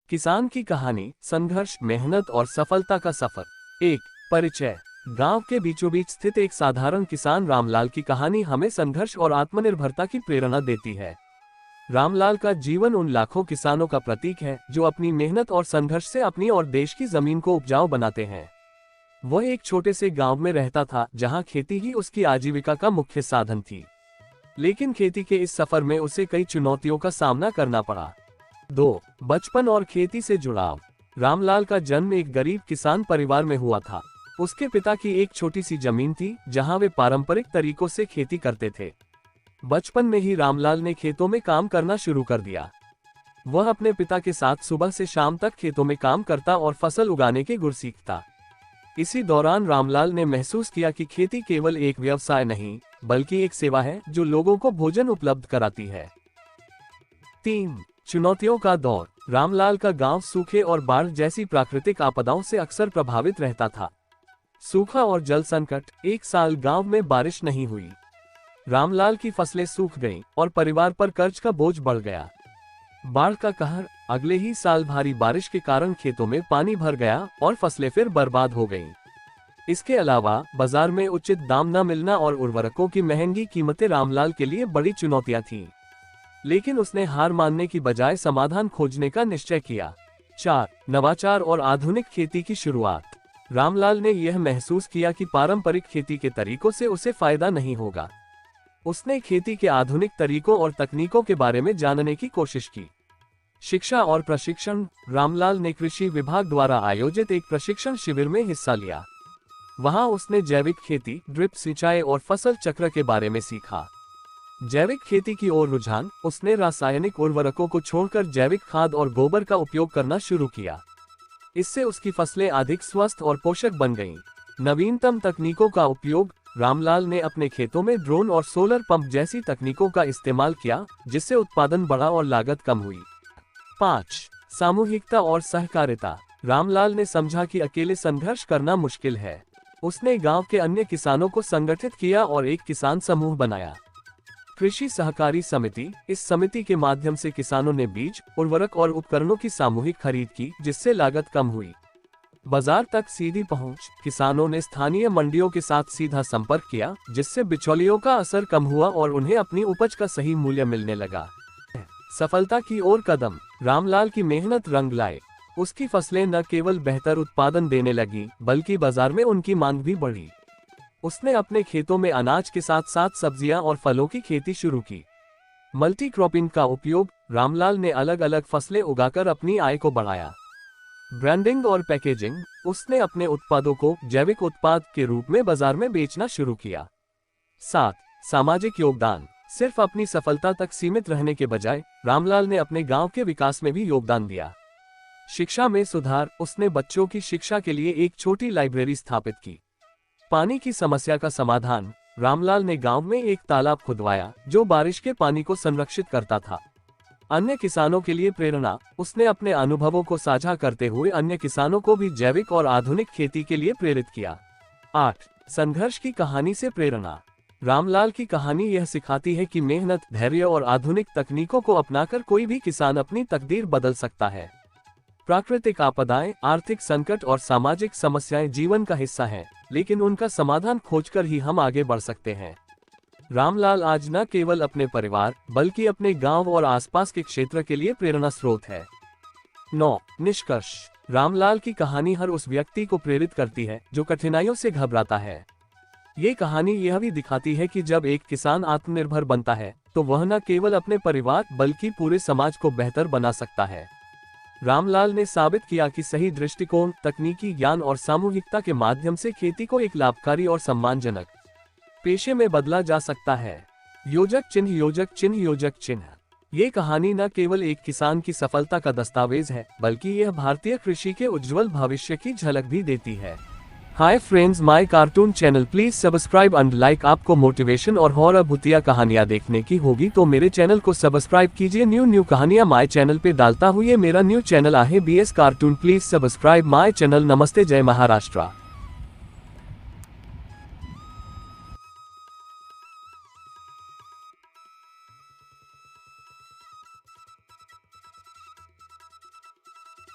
किसान की कहानी, संघर्ष, मेहनत और सफलता का सफर। एक परिचय। गांव के बीचों बीच स्थित एक साधारण किसान रामलाल की कहानी हमें संघर्ष और आत्मनिर्भरता की प्रेरणा देती है। रामलाल का जीवन उन लाखों किसानों का प्रतीक है जो अपनी मेहनत और संघर्ष से अपनी और देश की जमीन को उपजाऊ बनाते हैं। वह एक छोटे से गांव में रहता था जहां खेती ही उसकी आजीविका का मुख्य साधन थी। लेकिन खेती के इस सफर में उसे कई चुनौतियों का सामना करना पड़ा। 2. बचपन और खेती से जुड़ाव। रामलाल का जन्म एक गरीब किसान परिवार में हुआ था। उसके पिता की एक छोटी सी जमीन थी जहां वे पारंपरिक तरीकों से खेती करते थे। बचपन में ही रामलाल ने खेतों में काम करना शुरू कर दिया। वह अपने पिता के साथ सुबह से शाम तक खेतों में काम करता और फसल उगाने के गुर सीखता। इसी दौरान रामलाल ने महसूस किया कि खेती केवल एक व्यवसाय नहीं बल्कि एक सेवा है जो लोगों को भोजन उपलब्ध कराती है। 3. चुनौतियों का दौर। रामलाल का गांव सूखे और बाढ़ जैसी प्राकृतिक आपदाओं से अक्सर प्रभावित रहता था। सूखा और जल संकट। एक साल गांव में बारिश नहीं हुई। रामलाल की फसलें सूख गईं और परिवार पर कर्ज का बोझ बढ़ गया। बाढ़ का कहर। अगले ही साल भारी बारिश के कारण खेतों में पानी भर गया और फसलें फिर बर्बाद हो गईं। इसके अलावा बाजार में उचित दाम न मिलना और उर्वरकों की महंगी कीमतें रामलाल के लिए बड़ी चुनौतियां थीं। लेकिन उसने हार मानने की बजाय समाधान खोजने का निश्चय किया। 4. नवाचार और आधुनिक खेती की शुरुआत। रामलाल ने यह महसूस किया कि पारंपरिक खेती के तरीकों से उसे फायदा नहीं होगा। उसने खेती के आधुनिक तरीकों और तकनीकों के बारे में जानने की कोशिश की। शिक्षा और प्रशिक्षण। रामलाल ने कृषि विभाग द्वारा आयोजित एक प्रशिक्षण शिविर में हिस्सा लिया। वहां उसने जैविक खेती, ड्रिप सिंचाई और फसल चक्र के बारे में सीखा। जैविक खेती की ओर रुझान। उसने रासायनिक उर्वरकों को छोड़कर जैविक खाद और गोबर का उपयोग करना शुरू किया। इससे उसकी फसलें अधिक स्वस्थ और पोषक बन गईं। नवीनतम तकनीकों का उपयोग। रामलाल ने अपने खेतों में ड्रोन और सोलर पंप जैसी तकनीकों का इस्तेमाल किया जिससे उत्पादन बढ़ा और लागत कम हुई। 5. सामूहिकता और सहकारिता। रामलाल ने समझा कि अकेले संघर्ष करना मुश्किल है। उसने गांव के अन्य किसानों को संगठित किया और एक किसान समूह बनाया, कृषि सहकारी समिति। इस समिति के माध्यम से किसानों ने बीज, उर्वरक और उपकरणों की सामूहिक खरीद की जिससे लागत कम हुई। बाजार तक सीधी पहुंच। किसानों ने स्थानीय मंडियों के साथ सीधा संपर्क किया जिससे बिचौलियों का असर कम हुआ और उन्हें अपनी उपज का सही मूल्य मिलने लगा। सफलता की ओर कदम। रामलाल की मेहनत रंग लाए। उसकी फसलें न केवल बेहतर उत्पादन देने लगी बल्कि बाजार में उनकी मांग भी बढ़ी। उसने अपने खेतों में अनाज के साथ साथ सब्जियां और फलों की खेती शुरू की। मल्टी क्रॉपिंग का उपयोग। रामलाल ने अलग अलग फसलें उगाकर अपनी आय को बढ़ाया। ब्रांडिंग और पैकेजिंग। उसने अपने उत्पादों को जैविक उत्पाद के रूप में बाजार में बेचना शुरू किया। 7. सामाजिक योगदान। सिर्फ अपनी सफलता तक सीमित रहने के बजाय रामलाल ने अपने गांव के विकास में भी योगदान दिया। शिक्षा में सुधार। उसने बच्चों की शिक्षा के लिए एक छोटी लाइब्रेरी स्थापित की। पानी की समस्या का समाधान। रामलाल ने गांव में एक तालाब खुदवाया जो बारिश के पानी को संरक्षित करता था। अन्य किसानों के लिए प्रेरणा। उसने अपने अनुभवों को साझा करते हुए अन्य किसानों को भी जैविक और आधुनिक खेती के लिए प्रेरित किया। 8. संघर्ष की कहानी से प्रेरणा। रामलाल की कहानी यह सिखाती है कि मेहनत, धैर्य और आधुनिक तकनीकों को अपनाकर कोई भी किसान अपनी तकदीर बदल सकता है। प्राकृतिक आपदाएं, आर्थिक संकट और सामाजिक समस्याएं जीवन का हिस्सा हैं, लेकिन उनका समाधान खोजकर ही हम आगे बढ़ सकते हैं। रामलाल आज न केवल अपने परिवार बल्कि अपने गांव और आसपास के क्षेत्र के लिए प्रेरणा स्रोत है। 9. निष्कर्ष। रामलाल की कहानी हर उस व्यक्ति को प्रेरित करती है जो कठिनाइयों से घबराता है। ये कहानी यह भी दिखाती है कि जब एक किसान आत्मनिर्भर बनता है तो वह न केवल अपने परिवार बल्कि पूरे समाज को बेहतर बना सकता है। रामलाल ने साबित किया कि सही दृष्टिकोण, तकनीकी ज्ञान और सामूहिकता के माध्यम से खेती को एक लाभकारी और सम्मानजनक पेशे में बदला जा सकता है। योजक चिन्ह, योजक चिन्ह, योजक चिन्ह। ये कहानी न केवल एक किसान की सफलता का दस्तावेज है बल्कि यह भारतीय कृषि के उज्जवल भविष्य की झलक भी देती है। Hi friends, my cartoon channel please subscribe and like. आपको मोटिवेशन और हॉरर भूतिया कहानियां देखने की होगी तो मेरे चैनल को सब्सक्राइब कीजिए। न्यू कहानियां माय चैनल पे डालता हूँ। ये मेरा न्यू चैनल आहे BS cartoon. Please subscribe my channel. नमस्ते, जय महाराष्ट्र।